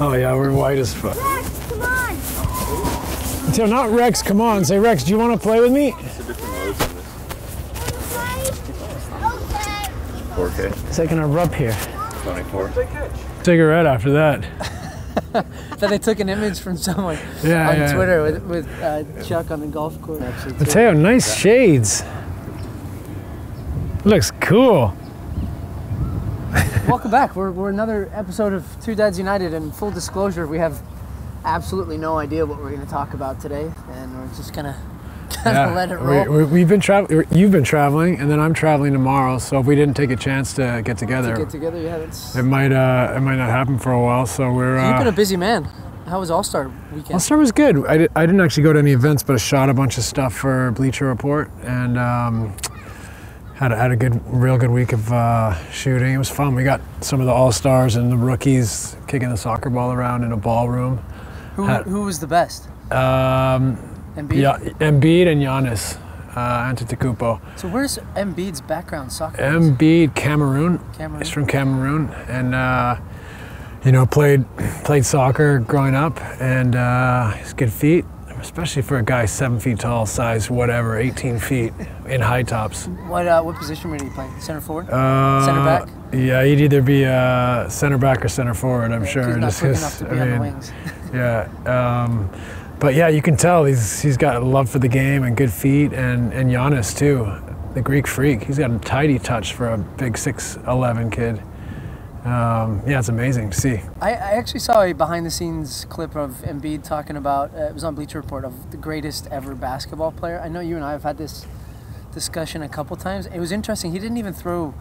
Oh yeah, we're white as fuck. Rex, come on. So not Rex, come on. Say, Rex, do you want to play with me? What's the different modes on this? Okay. 4K? It's taking a rub here. 24. Cigarette after that. That they took an image from someone on Twitter with Chuck on the golf course. Actually, Mateo, nice shades. Looks cool. Welcome back. We're another episode of Two Dads United, and full disclosure, we have absolutely no idea what we're going to talk about today, and we're just gonna let it roll. We've been traveling. You've been traveling, and then I'm traveling tomorrow. So if we didn't take a chance to get together, Yeah, it might not happen for a while. So we're. You've been a busy man. How was All-Star weekend? All-Star was good. I didn't actually go to any events, but I shot a bunch of stuff for Bleacher Report, and had a real good week of shooting. It was fun. We got some of the All-Stars and the rookies kicking the soccer ball around in a ballroom. Who was the best? Embiid? Yeah, Embiid and Giannis Antetokounmpo. So where's Embiid's background soccer? Embiid, Cameroon. He's from Cameroon, and played soccer growing up, and he's good feet, especially for a guy 7 feet tall, size whatever, 18 feet in high tops. What position would he play? Center forward? Center back? Yeah, he'd either be center back or center forward, I'm sure. He's not quick enough to be on the wings. Yeah. But yeah, you can tell he's got a love for the game and good feet, and Giannis too, the Greek freak. He's got a tidy touch for a big 6'11" kid. Yeah, it's amazing to see. I actually saw a behind-the-scenes clip of Embiid talking about, it was on Bleacher Report, of the greatest ever basketball player. I know you and I have had this discussion a couple times. It was interesting. He didn't even throw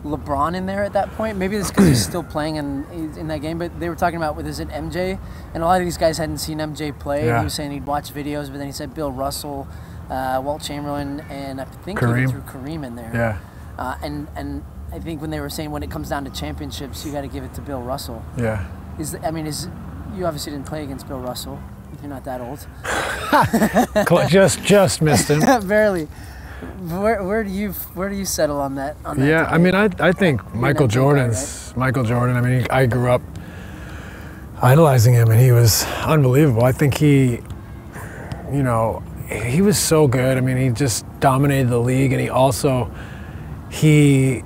LeBron in there at that point. Maybe it's because he's still playing in that game, but they were talking about, is it MJ? And a lot of these guys hadn't seen MJ play. Yeah. He was saying he'd watch videos, but then he said Bill Russell, Walt Chamberlain, and I think Kareem. he even threw Kareem in there. Yeah. And I think when they were saying when it comes down to championships, you got to give it to Bill Russell. Yeah. You obviously didn't play against Bill Russell. You're not that old. just missed him. Barely. Where do you settle on that? Yeah, I mean, I think Michael Jordan. I mean, I grew up idolizing him, and he was unbelievable. I think he was so good. I mean, he just dominated the league, and he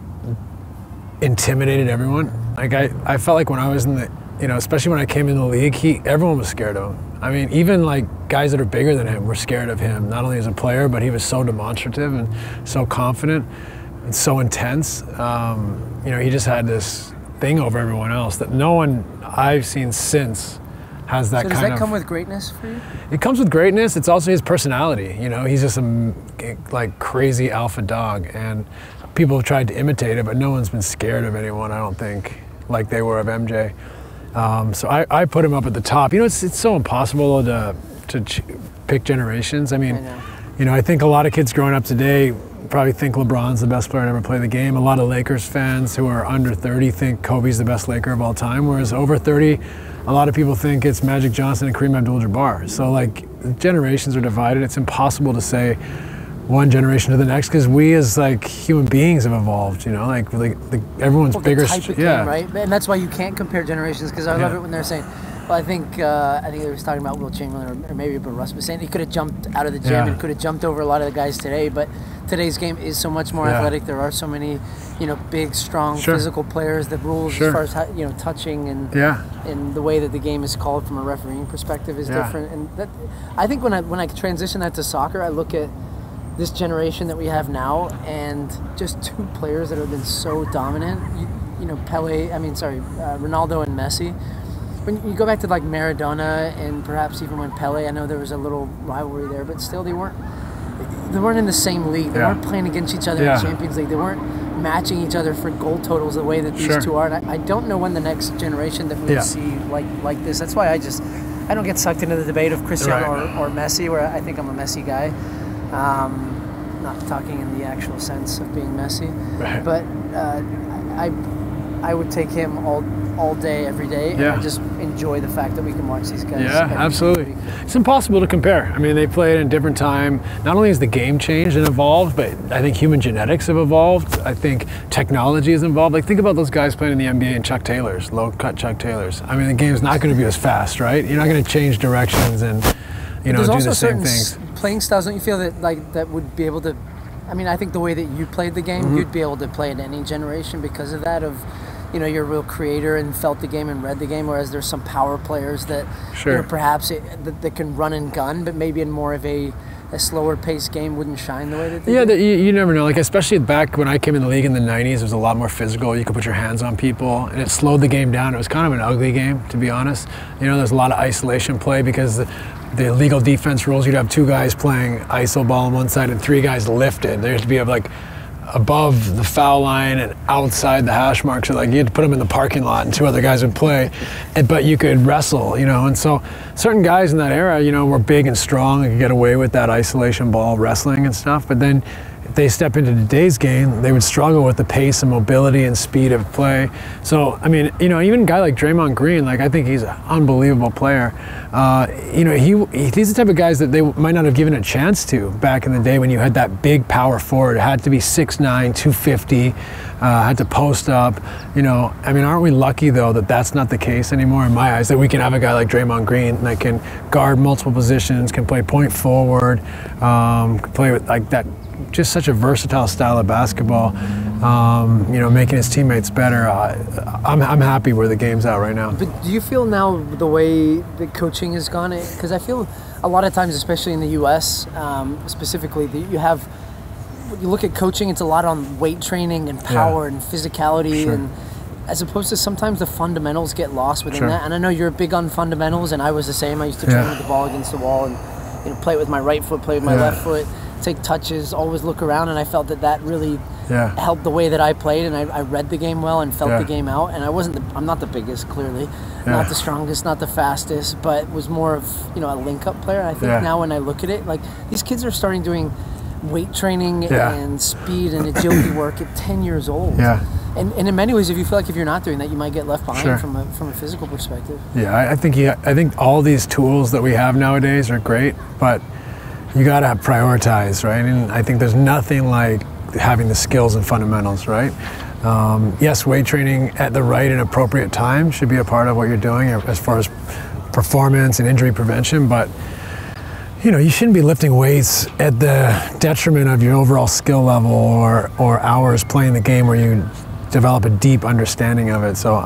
intimidated everyone. Like I felt like when I was in the, especially when I came in the league, everyone was scared of him. I mean, even like guys that are bigger than him were scared of him, not only as a player, but he was so demonstrative and so confident and so intense. He just had this thing over everyone else that no one I've seen since has that kind of. So does that come with greatness for you? It comes with greatness. It's also his personality. He's just a crazy alpha dog, and people have tried to imitate it, but no one's been scared of anyone, I don't think, like they were of MJ. So I put him up at the top. It's so impossible to pick generations. I mean, I think a lot of kids growing up today probably think LeBron's the best player to ever play the game. A lot of Lakers fans who are under 30 think Kobe's the best Laker of all time, whereas over 30, a lot of people think it's Magic Johnson and Kareem Abdul-Jabbar. So generations are divided. It's impossible to say one generation to the next, because we as human beings have evolved, everyone's bigger. Right? And that's why you can't compare generations, because I love it when they're saying, well, I think they was talking about Will Chamberlain or maybe Bill Russell, saying he could have jumped out of the gym and could have jumped over a lot of the guys today, but today's game is so much more athletic. There are so many, big, strong, physical players. The rules as far as touching and the way that the game is called from a refereeing perspective is different. And that, I think when I transition that to soccer, I look at this generation that we have now, and just two players that have been so dominant. Ronaldo and Messi. When you go back to Maradona and perhaps even when Pele, I know there was a little rivalry there, but still they weren't in the same league. They weren't playing against each other in the Champions League. They weren't matching each other for goal totals the way that these two are. And I don't know when the next generation that we'll see like this. That's why I don't get sucked into the debate of Cristiano or Messi, where I think I'm a Messi guy. Not talking in the actual sense of being Messi, but I would take him all day, every day, and I just enjoy the fact that we can watch these guys. Yeah, absolutely. It's impossible to compare. I mean, they played in a different time. Not only has the game changed and evolved, but I think human genetics have evolved. I think technology has evolved. Like, think about those guys playing in the NBA in Chuck Taylors, low-cut Chuck Taylors. I mean, the game's not going to be as fast, right? You're not going to change directions and, do the same things. Playing styles, don't you feel that that would be able to? I mean, I think the way that you played the game, you'd be able to play it in any generation because of that. You're a real creator and felt the game and read the game, whereas there's some power players that perhaps that can run and gun, but maybe in more of a slower paced game wouldn't shine the way that they do. You never know. Like, especially back when I came in the league in the 90s, it was a lot more physical. You could put your hands on people, and it slowed the game down. It was kind of an ugly game, to be honest. There's a lot of isolation play because the illegal defense rules, you'd have 2 guys playing iso ball on one side and 3 guys lifted. There used to be above the foul line and outside the hash mark, so you had to put them in the parking lot and 2 other guys would play, but you could wrestle, and so certain guys in that era, were big and strong and could get away with that isolation ball wrestling and stuff, but then if they step into today's game, they would struggle with the pace and mobility and speed of play. So, I mean, even a guy like Draymond Green, I think he's an unbelievable player. He's the type of guys that they might not have given a chance to back in the day when you had that big power forward. It had to be 6'9", 250, had to post up. I mean, aren't we lucky, though, that that's not the case anymore in my eyes, that we can have a guy like Draymond Green that can guard multiple positions, can play point forward, can play with that, just such a versatile style of basketball, making his teammates better. I'm happy where the game's at right now. But do you feel now the way the coaching has gone? Because I feel a lot of times, especially in the U.S., specifically, you look at coaching, it's a lot on weight training and power and physicality, and as opposed to sometimes the fundamentals get lost within that. And I know you're big on fundamentals, and I was the same. I used to train with the ball against the wall and play it with my right foot, play with my left foot, take touches, always look around, and I felt that really helped the way that I played, and I read the game well and felt the game out. And I'm not the biggest, clearly, not the strongest, not the fastest, but was more of a link-up player. And I think now when I look at it, these kids are starting doing weight training and speed and agility work at 10 years old. And in many ways, if you feel like if you're not doing that, you might get left behind from a physical perspective. I think all these tools that we have nowadays are great, but you got to prioritize, right? And I think there's nothing like having the skills and fundamentals, right? Yes, weight training at the right and appropriate time should be a part of what you're doing as far as performance and injury prevention, but you shouldn't be lifting weights at the detriment of your overall skill level or hours playing the game where you develop a deep understanding of it. So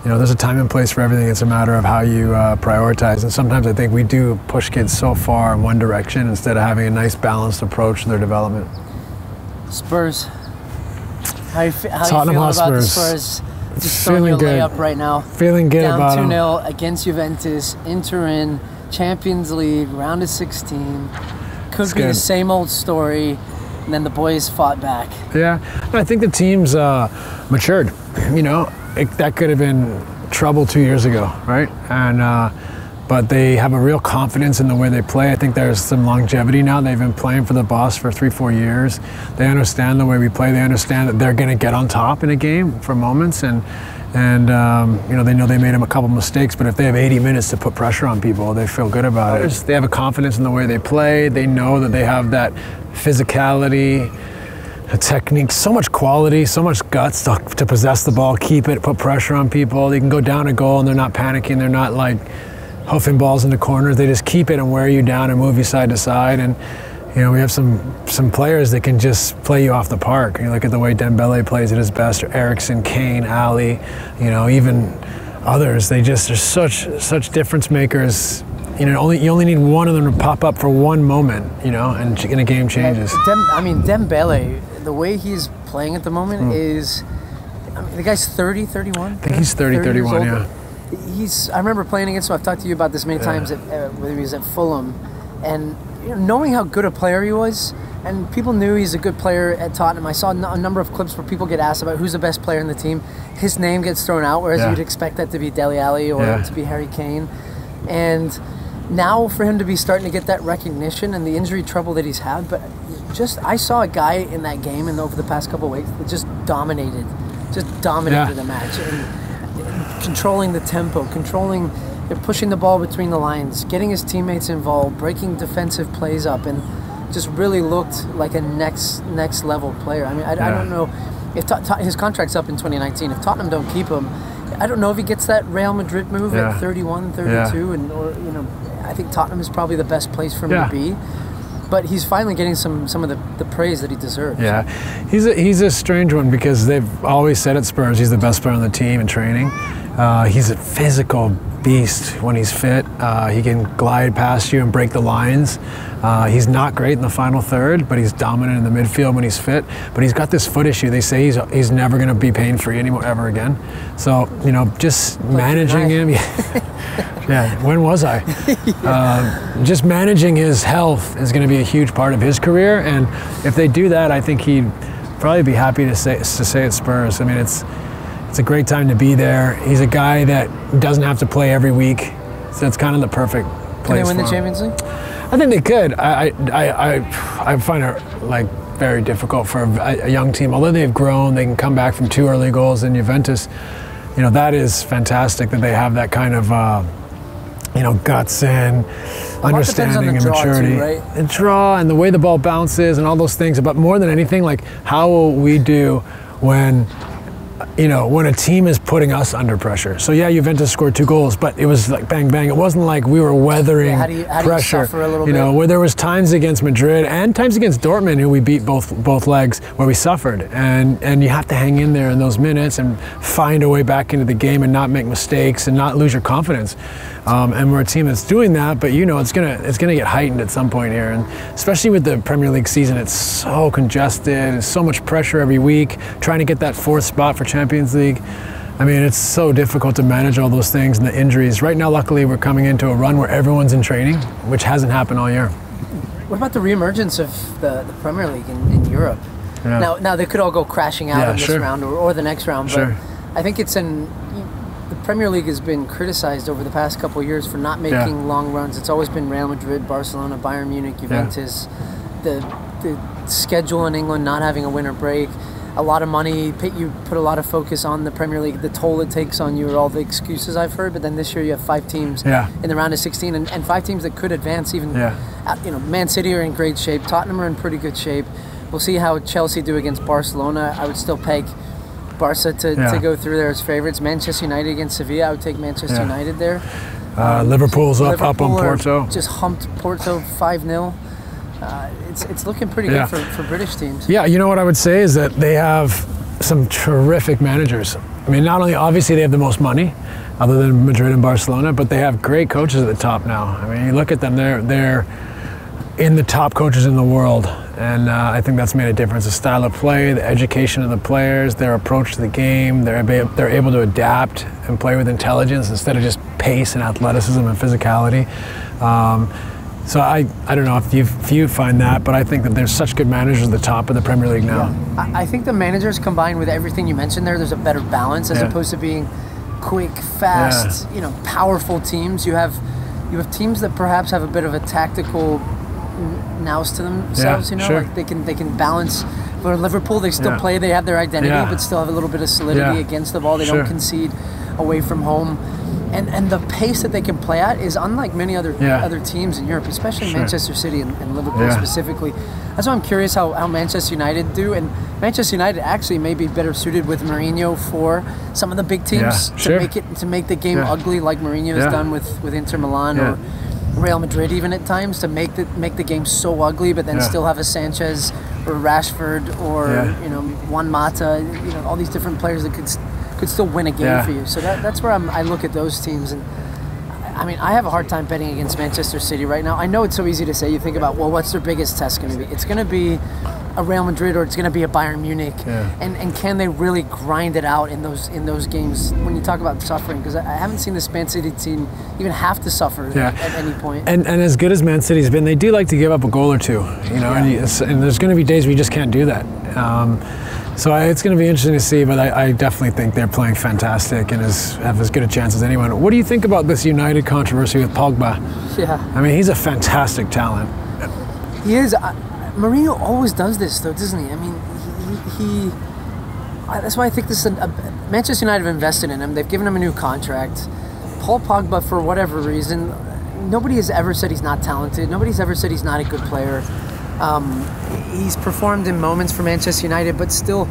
there's a time and place for everything. It's a matter of how you prioritize. And sometimes I think we do push kids so far in one direction instead of having a nice balanced approach to their development. Spurs. How you feel about the Spurs? Just throwing your layup right now. Feeling good about them. Down 2-0 against Juventus, in Champions League, round of 16. Could be the same old story, and then the boys fought back. Yeah, I think the team's matured. That could have been trouble 2 years ago, right? And but they have a real confidence in the way they play. I think there's some longevity now. They've been playing for the boss for 3-4 years. They understand the way we play. They understand that they're going to get on top in a game for moments, and they know they made them a couple mistakes, but if they have 80 minutes to put pressure on people, they feel good about it. They have a confidence in the way they play. They know that they have that physicality, a technique, so much quality, so much guts to possess the ball, keep it, put pressure on people. They can go down a goal and they're not panicking. They're not hoofing balls into corners. They just keep it and wear you down and move you side to side. And we have some players that can just play you off the park. You look at the way Dembele plays at his best, or Eriksen, Kane, Ali, even others. They just are such difference makers. You only need one of them to pop up for one moment, and a game changes. Dembele, the way he's playing at the moment is, the guy's 30, 31? I think he's 30, 31, yeah. I remember playing against him. I've talked to you about this many times when he was at Fulham, and knowing how good a player he was, and people knew he's a good player at Tottenham. I saw a number of clips where people get asked about who's the best player in the team. His name gets thrown out, whereas you'd expect that to be Dele Alli or to be Harry Kane. And now for him to be starting to get that recognition and the injury trouble that he's had, but I saw a guy in that game and over the past couple of weeks that just dominated just dominated the match. And controlling the tempo, pushing the ball between the lines, getting his teammates involved, breaking defensive plays up, and just really looked like a next level player. I mean, I don't know if his contract's up in 2019. If Tottenham don't keep him, I don't know if he gets that Real Madrid move at 31, 32, and I think Tottenham is probably the best place for him to be. But he's finally getting some of the praise that he deserves. Yeah, he's a strange one because they've always said at Spurs he's the best player on the team in training. He's a physical beast when he's fit. He can glide past you and break the lines. He's not great in the final third, but he's dominant in the midfield when he's fit. But he's got this foot issue. They say he's never going to be pain-free anymore ever again. So, just managing him. Yeah, when was I? Just managing his health is going to be a huge part of his career. And if they do that, I think he'd probably be happy to stay at Spurs. I mean, it's a great time to be there. He's a guy that doesn't have to play every week, so it's kind of the perfect place. Can they win the Champions League? I think they could. I find it like very difficult for a young team. Although they've grown, they can come back from 2 early goals in Juventus. That is fantastic that they have that kind of guts and understanding and maturity. Too, right? The draw and the way the ball bounces and all those things. But more than anything, like how will we do when a team is putting us under pressure? So yeah, Juventus scored 2 goals, but it was like bang bang. It wasn't like we were weathering how do you pressure. Suffer a little bit? Where there was times against Madrid and times against Dortmund, who we beat both legs, where we suffered. And you have to hang in there in those minutes and find a way back into the game and not make mistakes and not lose your confidence. And we're a team that's doing that, but it's gonna get heightened at some point here, and especially with the Premier League season, it's so congested. There's so much pressure every week, trying to get that 4th spot for Champions League. I mean, it's so difficult to manage all those things and the injuries. Right now, luckily, we're coming into a run where everyone's in training, which hasn't happened all year. What about the reemergence of the Premier League in Europe? Yeah. Now they could all go crashing out in this round or the next round, but I think the Premier League has been criticized over the past couple of years for not making long runs. It's always been Real Madrid, Barcelona, Bayern Munich, Juventus. The schedule in England not having a winter break, a lot of money. You put a lot of focus on the Premier League, the toll it takes on you, all the excuses I've heard. But then this year you have 5 teams in the round of 16, and 5 teams that could advance. Even Man City are in great shape. Tottenham are in pretty good shape. We'll see how Chelsea do against Barcelona. I would still peg Barca to go through there as favorites. Manchester United against Sevilla, I would take Manchester United there. Liverpool's up on Porto. Just humped Porto 5-0. It's looking pretty good for British teams. Yeah, what I would say is that they have some terrific managers. I mean, not only obviously they have the most money, other than Madrid and Barcelona, but they have great coaches at the top now. I mean, you look at them; they're in the top coaches in the world. And I think that's made a difference. The style of play, the education of the players, their approach to the game, they're able to adapt and play with intelligence instead of just pace and athleticism and physicality. So I don't know if you find that, but I think that there's such good managers at the top of the Premier League now. Yeah. I think the managers combined with everything you mentioned there's a better balance as opposed to being quick, fast, powerful teams. You have teams that perhaps have a bit of a tactical nous to themselves, like they can balance. For Liverpool, they still play, they have their identity, but still have a little bit of solidity against the ball. They don't concede away from home, and the pace that they can play at is unlike many other teams in Europe, especially Manchester City and Liverpool specifically. That's why I'm curious how Manchester United do, and Manchester United actually may be better suited with Mourinho for some of the big teams to make the game ugly, like Mourinho has done with Inter Milan or Real Madrid even at times, to make the game so ugly, but then still have a Sanchez or Rashford or Juan Mata, all these different players that could still win a game for you. So that's where I look at those teams, and I mean I have a hard time betting against Manchester City right now. I know it's so easy to say. You think about, well, what's their biggest test going to be? It's going to be a Real Madrid or it's going to be a Bayern Munich, and can they really grind it out in those games when you talk about suffering? Because I haven't seen this Man City team even have to suffer at any point. And as good as Man City's been, they do like to give up a goal or two, and there's going to be days where you just can't do that. So it's going to be interesting to see, but I definitely think they're playing fantastic and have as good a chance as anyone. What do you think about this United controversy with Pogba? Yeah. I mean, he's a fantastic talent. He is. Mourinho always does this, though, doesn't he? I mean, That's why I think this is Manchester United have invested in him. They've given him a new contract. Paul Pogba, for whatever reason, nobody has ever said he's not talented. Nobody's ever said he's not a good player. He's performed in moments for Manchester United, but still,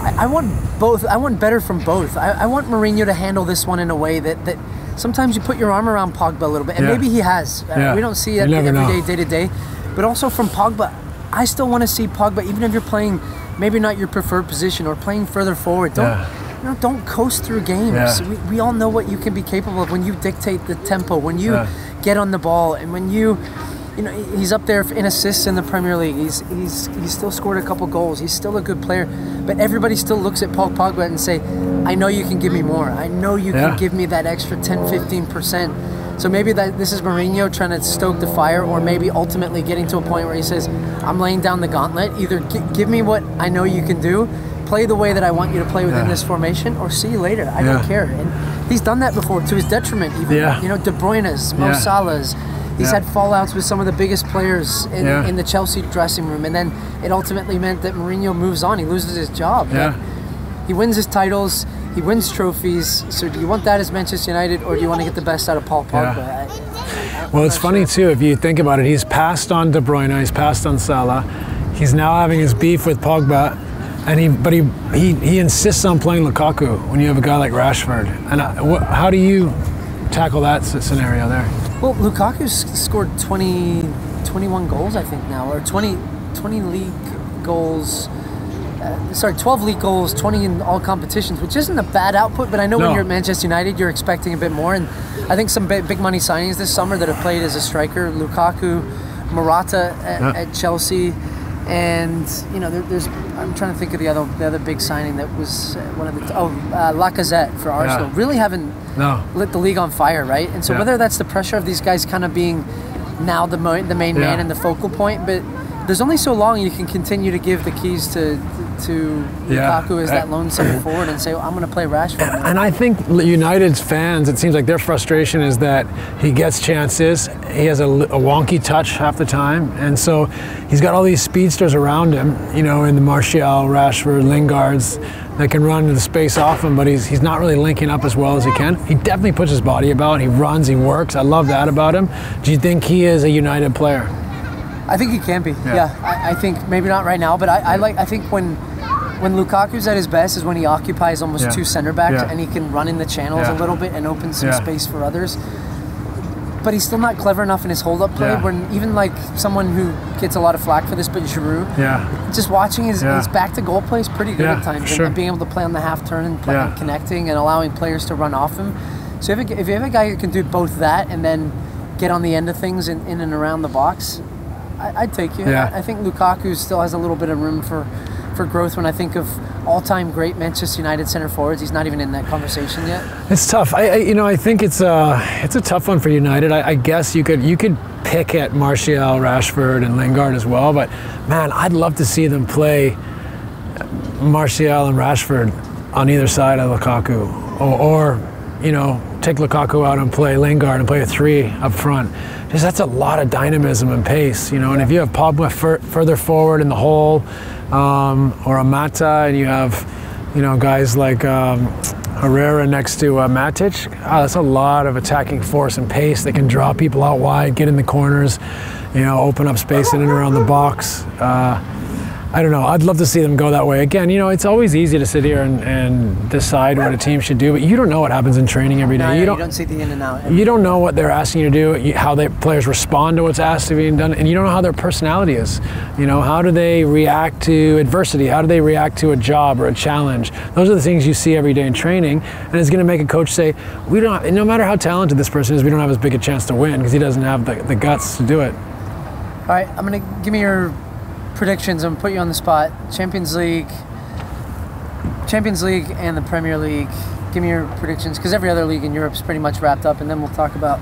I want both. I want better from both. I want Mourinho to handle this one in a way that sometimes you put your arm around Pogba a little bit, and maybe he has. We don't see it every day, day to day. But also from Pogba, I still want to see Pogba, even if you're playing maybe not your preferred position or playing further forward. Don't coast through games. We all know what you can be capable of when you dictate the tempo, when you get on the ball, and when you know, he's up there in assists in the Premier League. He's still scored a couple goals. He's still a good player. But everybody still looks at Paul Pogba and say, I know you can give me more. I know you can give me that extra 10, 15%. So maybe this is Mourinho trying to stoke the fire, or maybe ultimately getting to a point where he says, I'm laying down the gauntlet. Either give me what I know you can do, play the way that I want you to play within this formation, or see you later. I don't care. And he's done that before to his detriment even. You know, De Bruyne's, Mo Salah's. He's had fallouts with some of the biggest players in the Chelsea dressing room, and then it ultimately meant that Mourinho moves on. He loses his job. He wins his titles. He wins trophies. So do you want that as Manchester United, or do you want to get the best out of Paul Pogba? Well, it's funny too, if you think about it. He's passed on De Bruyne. He's passed on Salah. He's now having his beef with Pogba. And he insists on playing Lukaku when you have a guy like Rashford. And how do you tackle that scenario there? Well, Lukaku's scored 21 goals, I think now, or 20 league goals. 12 league goals, 20 in all competitions, which isn't a bad output. But I know when you're at Manchester United, you're expecting a bit more. And I think some big money signings this summer that have played as a striker: Lukaku, Morata at Chelsea. And you know, I'm trying to think of the other big signing that was one of the Lacazette for Arsenal. Really haven't lit the league on fire, right? And so whether that's the pressure of these guys kind of being now the main man and the focal point, but there's only so long you can continue to give the keys to Lukaku as that lone center forward and say, I'm going to play Rashford now. And I think United's fans, it seems like their frustration is that he gets chances, he has a wonky touch half the time, and so he's got all these speedsters around him, you know, in the Martial, Rashford, Lingards, that can run into the space off him, but he's not really linking up as well as he can. He definitely puts his body about, he runs, he works. I love that about him. Do you think he is a United player? I think he can be. I think maybe not right now, but I think when Lukaku's at his best is when he occupies almost two center backs and he can run in the channels a little bit and open some space for others. But he's still not clever enough in his hold-up play. When even like someone who gets a lot of flack for this, but Giroud, just watching his back to goal play is pretty good at times, and being able to play on the half turn and connecting and allowing players to run off him. So if you have a guy who can do both that and then get on the end of things in and around the box, I'd take you. I think Lukaku still has a little bit of room for growth. When I think of all-time great Manchester United center forwards, he's not even in that conversation yet. It's tough. I think it's a tough one for United. I guess you could pick at Martial, Rashford, and Lingard as well. But man, I'd love to see them play Martial and Rashford on either side of Lukaku, or you know, take Lukaku out and play Lingard and play a three up front. Because that's a lot of dynamism and pace, you know. And if you have Pogba further forward in the hole, or a Mata, and you have, you know, guys like Herrera next to Matic, that's a lot of attacking force and pace. They can draw people out wide, get in the corners, you know, open up space in and around the box. I don't know. I'd love to see them go that way. Again, you know, it's always easy to sit here and decide what a team should do, but you don't know what happens in training every day. You don't see the in and out. You don't know what they're asking you to do, how players respond to what's asked to be done, and you don't know how their personality is. You know, how do they react to adversity? How do they react to a job or a challenge? Those are the things you see every day in training, and it's going to make a coach say, no matter how talented this person is, we don't have as big a chance to win because he doesn't have the guts to do it. All right, I'm going to give me your predictions. I'm going to put you on the spot. Champions League and the Premier League. Give me your predictions, because every other league in Europe is pretty much wrapped up, and then we'll talk about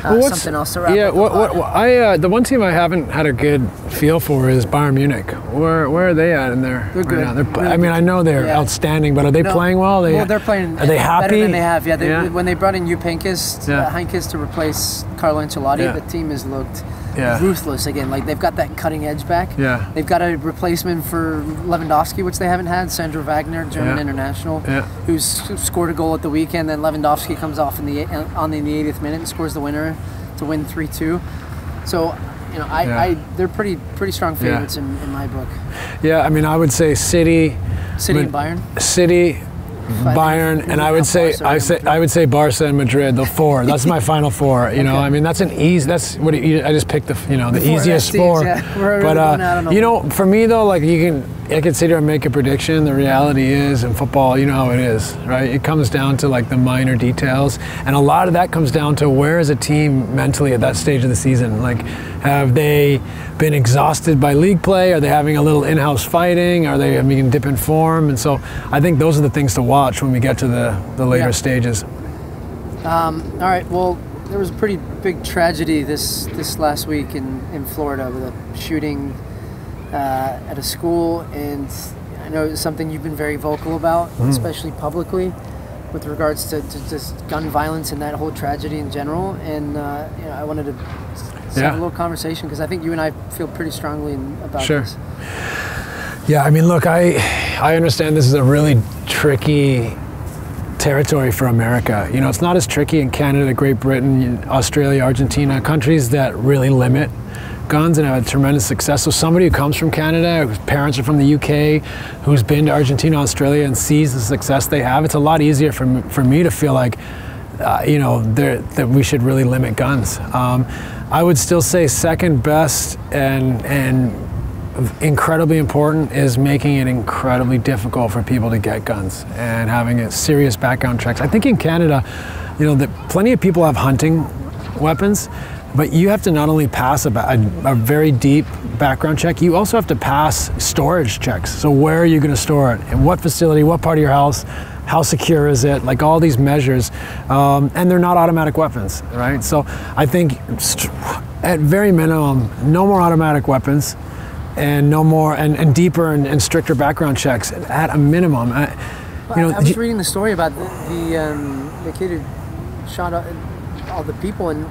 something else to wrap up. The one team I haven't had a good feel for is Bayern Munich. Where are they at in there? They're good. Right now? I mean, I know they're outstanding, but are they playing well? They're playing. Are they happy? Better than they have. When they brought in Heynckes to replace Carlo Ancelotti, the team has looked ruthless again. Like they've got that cutting edge back. Yeah. They've got a replacement for Lewandowski, which they haven't had. Sandro Wagner, German international, who's scored a goal at the weekend. Then Lewandowski comes off in the 80th minute and scores the winner to win 3-2. So, you know, they're pretty strong favorites in my book. Yeah, I mean, I would say City and Bayern. City, Bayern, and I would say Barca and Madrid, the four. That's my final four. You know, I mean, that's an easy. That's what I just picked the easiest four. But you know, for me though, like I could sit here and make a prediction. The reality is, in football, you know how it is, right? It comes down to like the minor details, and a lot of that comes down to where is a team mentally at that stage of the season. Like, have they been exhausted by league play? Are they having a little in-house fighting? Are they having a dip in form? And so I think those are the things to watch when we get to the later stages. All right. Well, there was a pretty big tragedy this last week in Florida with a shooting at a school, and I know it's something you've been very vocal about, especially publicly, with regards to just gun violence and that whole tragedy in general. And you know, I wanted to have a little conversation because I think you and I feel pretty strongly about this. Yeah, I mean, look, I understand this is a really tricky territory for America. You know, it's not as tricky in Canada, Great Britain, Australia, Argentina, countries that really limit guns and have had tremendous success. So somebody who comes from Canada, whose parents are from the UK, who's been to Argentina, Australia, and sees the success they have, it's a lot easier for me to feel like, you know, that we should really limit guns. I would still say second best and incredibly important is making it incredibly difficult for people to get guns and having a serious background checks. I think in Canada, you know, that plenty of people have hunting weapons, but you have to not only pass a very deep background check, you also have to pass storage checks. So where are you going to store it? In what facility? What part of your house? How secure is it? Like all these measures, and they're not automatic weapons, right? So I think at very minimum, no more automatic weapons, and no more and deeper and stricter background checks at a minimum. You know, I was reading the story about the kid who shot all the people, and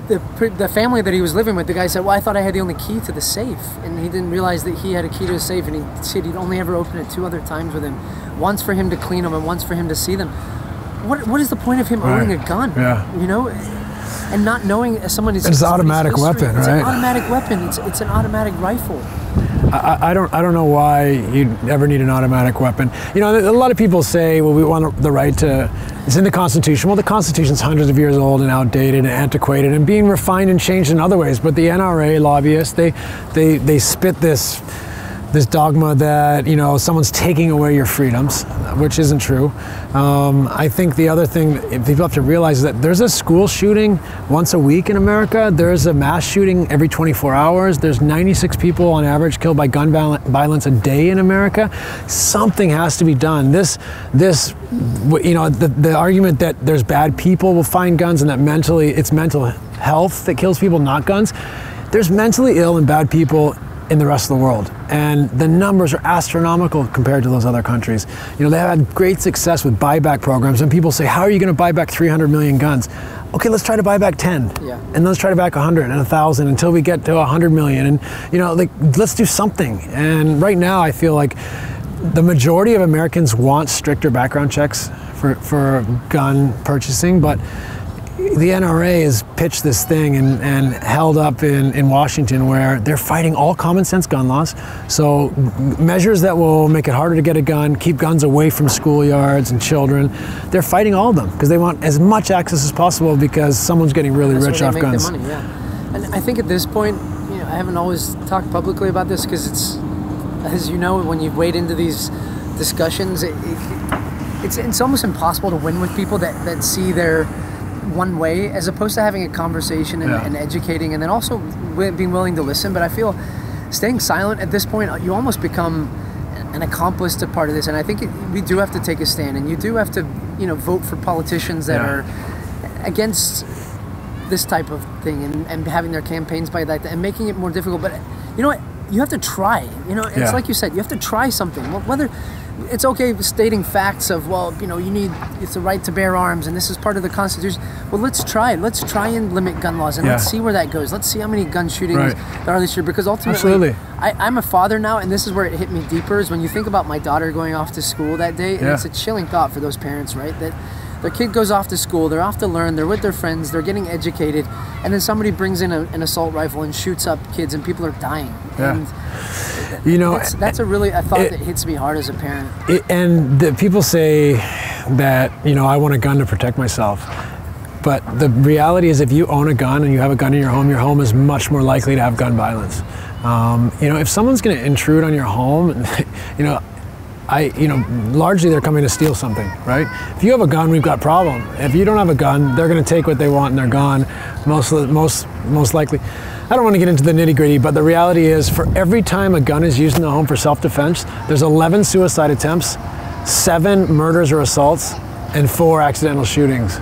the family that he was living with, the guy said, well, I thought I had the only key to the safe, and he didn't realize that he had a key to the safe, and he said he'd only ever opened it 2 other times with him, once for him to clean them and once for him to see them. What is the point of him owning a gun? You know, and not knowing someone is. It's an automatic weapon, right? It's an automatic weapon. It's an automatic rifle. I don't know why you'd ever need an automatic weapon. You know, a lot of people say, well, we want the right to, it's in the Constitution. Well, the Constitution's hundreds of years old and outdated and antiquated and being refined and changed in other ways. But the NRA lobbyists, they spit this dogma that, you know, someone's taking away your freedoms, which isn't true. I think the other thing people have to realize is that there's a school shooting once a week in America. There's a mass shooting every 24 hours. There's 96 people on average killed by gun violence a day in America. Something has to be done. This, you know, the argument that there's bad people will find guns and that it's mental health that kills people, not guns. There's mentally ill and bad people in the rest of the world, and the numbers are astronomical compared to those other countries. You know, they have had great success with buyback programs, and people say, how are you going to buy back 300 million guns? Okay, let's try to buy back 10, and let's try to back 100 and 1,000 until we get to 100 million, and you know, like, let's do something. And right now I feel like the majority of Americans want stricter background checks for gun purchasing, but the NRA has pitched this thing and held up in Washington where they're fighting all common sense gun laws. So measures that will make it harder to get a gun, keep guns away from schoolyards and children, they're fighting all of them because they want as much access as possible because someone's getting really rich off guns. Their money, And I think at this point, you know, I haven't always talked publicly about this because it's, as you know, when you wade into these discussions, it's almost impossible to win with people that see their one way, as opposed to having a conversation and educating, and then also being willing to listen. But I feel staying silent at this point, you almost become an accomplice to part of this. And I think we do have to take a stand, and you do have to, you know, vote for politicians that are against this type of thing and having their campaigns by that and making it more difficult. But you know what? You have to try. You know, it's like you said, you have to try something. Whether it's okay stating facts of, well, you know, it's the right to bear arms and this is part of the Constitution. Well, let's try and limit gun laws, and let's see where that goes. Let's see how many gun shootings there are this year, because ultimately, I'm a father now, and this is where it hit me deeper, is when you think about my daughter going off to school that day, and it's a chilling thought for those parents, right? That their kid goes off to school, they're off to learn, they're with their friends, they're getting educated, and then somebody brings in an assault rifle and shoots up kids, and people are dying. And you know, that's a thought that hits me hard as a parent. And people say that, you know, I want a gun to protect myself. But the reality is, if you own a gun and you have a gun in your home is much more likely to have gun violence. You know, if someone's going to intrude on your home, you know, largely they're coming to steal something, right? If you have a gun, we've got a problem. If you don't have a gun, they're going to take what they want and they're gone, most likely. I don't want to get into the nitty-gritty, but the reality is, for every time a gun is used in the home for self-defense, there's 11 suicide attempts, 7 murders or assaults, and 4 accidental shootings.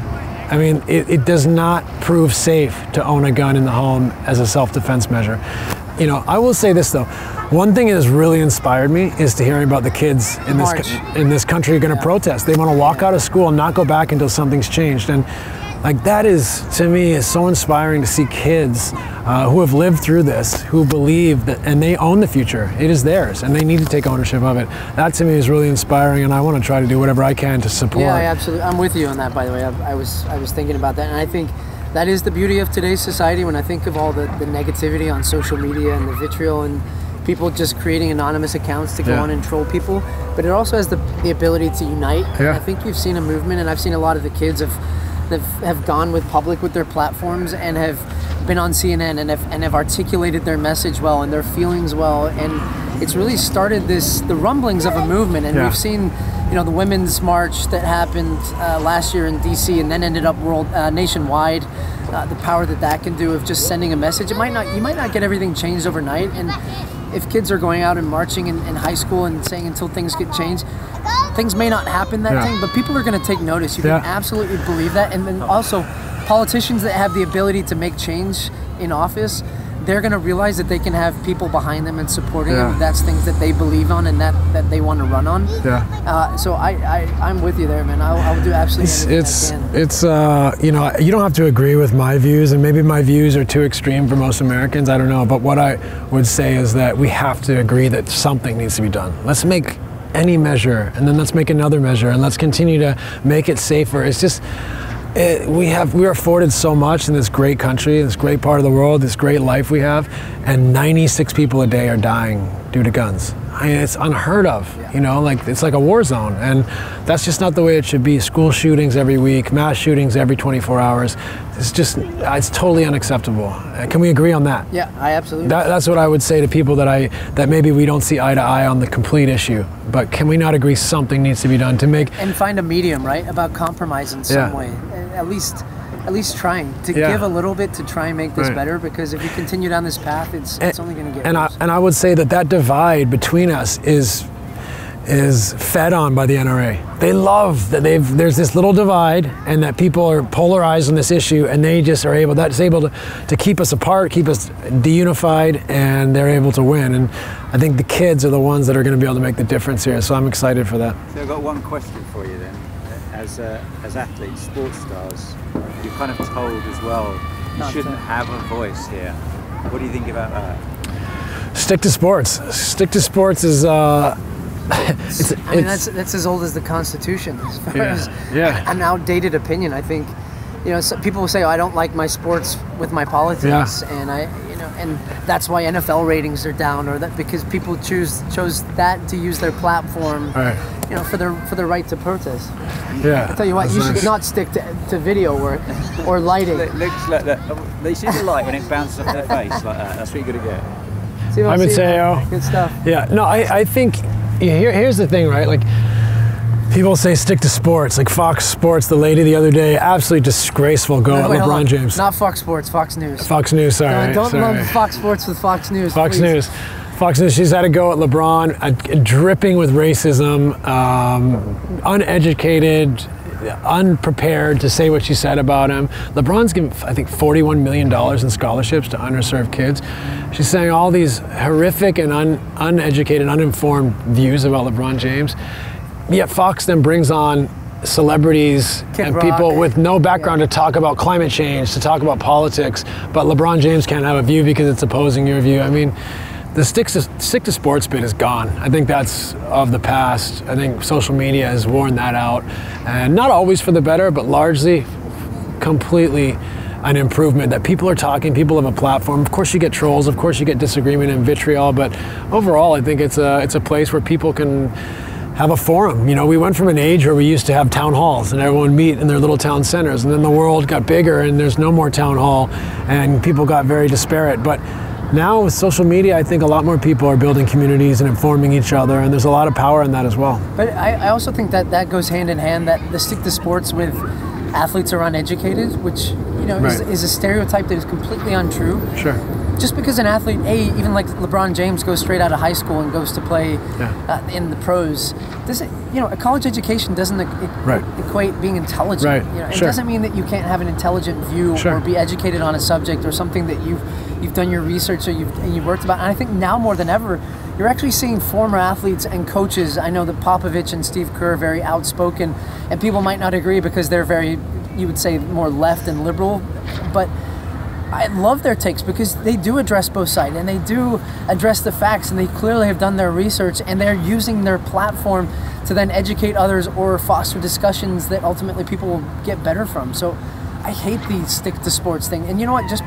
I mean, it does not prove safe to own a gun in the home as a self-defense measure. You know, I will say this though. One thing that has really inspired me is to hearing about the kids in this country are going to protest. They want to walk out of school and not go back until something's changed. And like, that is, to me, is so inspiring to see kids who have lived through this, who believe that, and they own the future. It is theirs, and they need to take ownership of it. That to me is really inspiring, and I want to try to do whatever I can to support. Yeah, absolutely. I'm with you on that, by the way. I was thinking about that, and I think that is the beauty of today's society. When I think of all the negativity on social media and the vitriol and people just creating anonymous accounts to go on and troll people, but it also has the ability to unite. And I think you've seen a movement, and I've seen a lot of the kids have gone with public with their platforms and have been on CNN and have articulated their message well and their feelings well, and it's really started the rumblings of a movement. And we've seen, you know, the women's march that happened last year in DC and then ended up nationwide. The power that can do of just sending a message. You might not get everything changed overnight, and if kids are going out and marching in high school and saying until things get changed, things may not happen but people are going to take notice. You can absolutely believe that. And then also, politicians that have the ability to make change in office, they're going to realize that they can have people behind them and supporting them. That's things that they believe on and that they want to run on. So I'm with you there, man. I'll do absolutely everything I can. It's you know, you don't have to agree with my views, and maybe my views are too extreme for most Americans. I don't know, but what I would say is that we have to agree that something needs to be done. Let's make any measure, and then let's make another measure, and let's continue to make it safer. It's just, we are afforded so much in this great country, this great part of the world, this great life we have, and 96 people a day are dying due to guns. I mean, it's unheard of, you know, like, it's like a war zone, and that's just not the way it should be. School shootings every week, mass shootings every 24 hours. It's totally unacceptable. Can we agree on that? Yeah, I absolutely. That's what I would say to people that maybe we don't see eye to eye on the complete issue, but can we not agree something needs to be done to make... And find a medium, right, about compromise in some way. At least trying to give a little bit to try and make this better, because if you continue down this path, it's only going to get worse. And I would say that divide between us is fed on by the NRA. They love that there's this little divide, and that people are polarized on this issue, and they just are able to keep us apart, keep us deunified, and they're able to win. And I think the kids are the ones that are going to be able to make the difference here. So I'm excited for that. So I've got one question for you then. As athletes, sports stars, you're kind of told as well you shouldn't have a voice here. What do you think about that? Stick to sports. Stick to sports is I mean, that's as old as the Constitution, as far as an outdated opinion. I think, you know, people will say, "Oh, I don't like my sports with my politics," and and that's why NFL ratings are down, or that because people chose that to use their platform, you know, for their right to protest. Yeah. I tell you what, you should not stick to video or lighting. Looks like that. They see the light when it bounces off their face like that. That's what you're gonna get. See what I'm Mateo. Good stuff. Yeah. No, I think here's the thing, right? Like, people say stick to sports. Like Fox Sports, the lady the other day, absolutely disgraceful go at LeBron James. Not Fox Sports, Fox News. Fox News, sorry. Don't lump Fox Sports with Fox News. Fox News. Fox News, she's had a go at LeBron, dripping with racism, uneducated, unprepared to say what she said about him. LeBron's given, I think, $41 million in scholarships to underserved kids. She's saying all these horrific and uneducated, uninformed views about LeBron James. Yet Fox then brings on celebrities Kid and Rock. people with no background to talk about climate change, to talk about politics, but LeBron James can't have a view because it's opposing your view. I mean, the stick to sports bit is gone. I think that's of the past. I think social media has worn that out, and not always for the better, but largely, completely an improvement that people are talking, people have a platform. Of course you get trolls, of course you get disagreement and vitriol, but overall I think it's a place where people can have a forum. You know, we went from an age where we used to have town halls and everyone meet in their little town centers, and then the world got bigger and there's no more town hall and people got very disparate. But now with social media, I think a lot more people are building communities and informing each other, and there's a lot of power in that as well. But I also think that goes hand in hand, that the stick to sports with athletes are uneducated, which, you know, Right. is a stereotype that is completely untrue. Sure. Just because an athlete, even like LeBron James, goes straight out of high school and goes to play in the pros, a college education doesn't Right. equate being intelligent. Right. You know, it Sure. doesn't mean that you can't have an intelligent view Sure. or be educated on a subject or something that you've done your research or you've worked about. And I think now more than ever, you're actually seeing former athletes and coaches. I know that Popovich and Steve Kerr are very outspoken, and people might not agree because they're very, you would say, more left and liberal, but I love their takes because they do address both sides and they do address the facts, and they clearly have done their research, and they're using their platform to then educate others or foster discussions that ultimately people will get better from. So I hate the stick to sports thing. And you know what? Just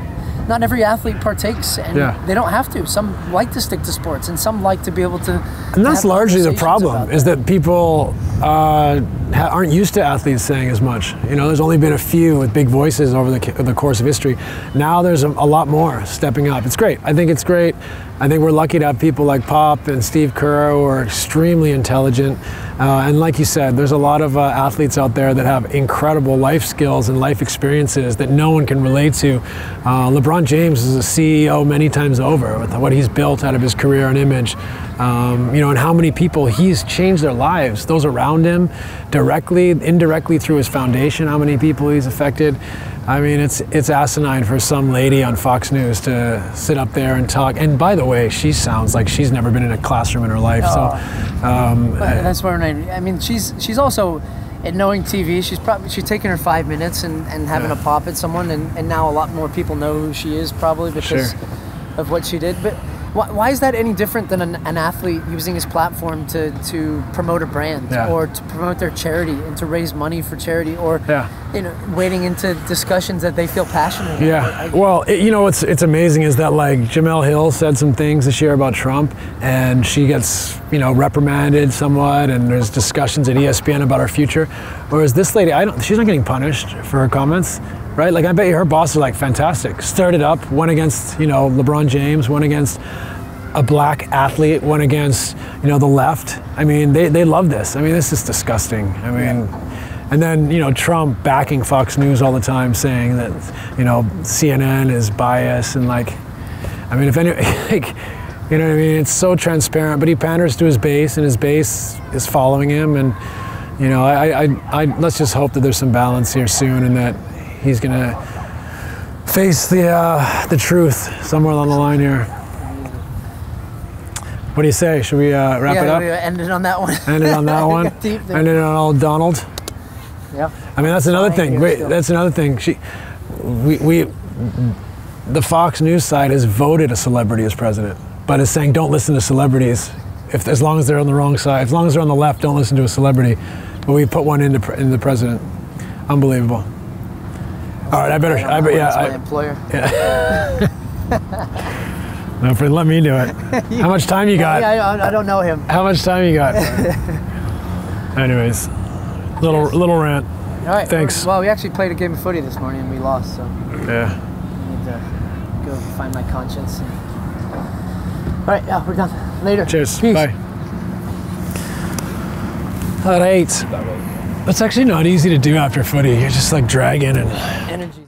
not every athlete partakes, and they don't have to. Some like to stick to sports, and some like to be able to. And that's largely the conversations problem, about is that people aren't used to athletes saying as much. You know, there's only been a few with big voices over the course of history. Now there's a lot more stepping up. It's great. I think it's great. I think we're lucky to have people like Pop and Steve Kerr who are extremely intelligent. And like you said, there's a lot of athletes out there that have incredible life skills and life experiences that no one can relate to. LeBron James is a CEO many times over with what he's built out of his career and image. And how many people he's changed their lives, those around him, directly, indirectly through his foundation, how many people he's affected. I mean, it's asinine for some lady on Fox News to sit up there and talk. And by the way, she sounds like she's never been in a classroom in her life. That's where I mean, she's also, at knowing TV, she's taken her 5 minutes and having a pop at someone, and now a lot more people know who she is probably because of what she did. But why is that any different than an athlete using his platform to promote a brand or to promote their charity and to raise money for charity, or wading into discussions that they feel passionate about? Yeah. Well, what's amazing is that, like, Jemele Hill said some things this year about Trump, and she gets reprimanded somewhat, and there's discussions at ESPN about her future. Whereas this lady, she's not getting punished for her comments. Right? Like, I bet you her boss is like, fantastic. Started up, went against, LeBron James, went against a black athlete, went against, the left. I mean, they love this. I mean, this is disgusting. I mean, and then, Trump backing Fox News all the time, saying that, CNN is biased, and like, I mean, if any, like, you know what I mean? It's so transparent, but he panders to his base, and his base is following him. And, I let's just hope that there's some balance here soon, and that he's gonna face the truth somewhere along the line here. What do you say? Should we wrap it up? Yeah, end it on that one. End it on that one. End it on old Donald. Yeah. I mean, that's another thing. Wait, that's another thing. The Fox News side has voted a celebrity as president, but is saying don't listen to celebrities as long as they're on the wrong side. As long as they're on the left, don't listen to a celebrity. But we put one into the president. Unbelievable. All right, I better. My employer. Yeah. No, friend, let me do it. How much time you got? I don't know him. How much time you got? Anyways, little rant. All right. Thanks. Well, we actually played a game of footy this morning and we lost, so Yeah. I need to go find my conscience. All right, yeah, we're done. Later. Cheers. Peace. Bye. All right. That's actually not easy to do after footy. You're just like dragging and Energy.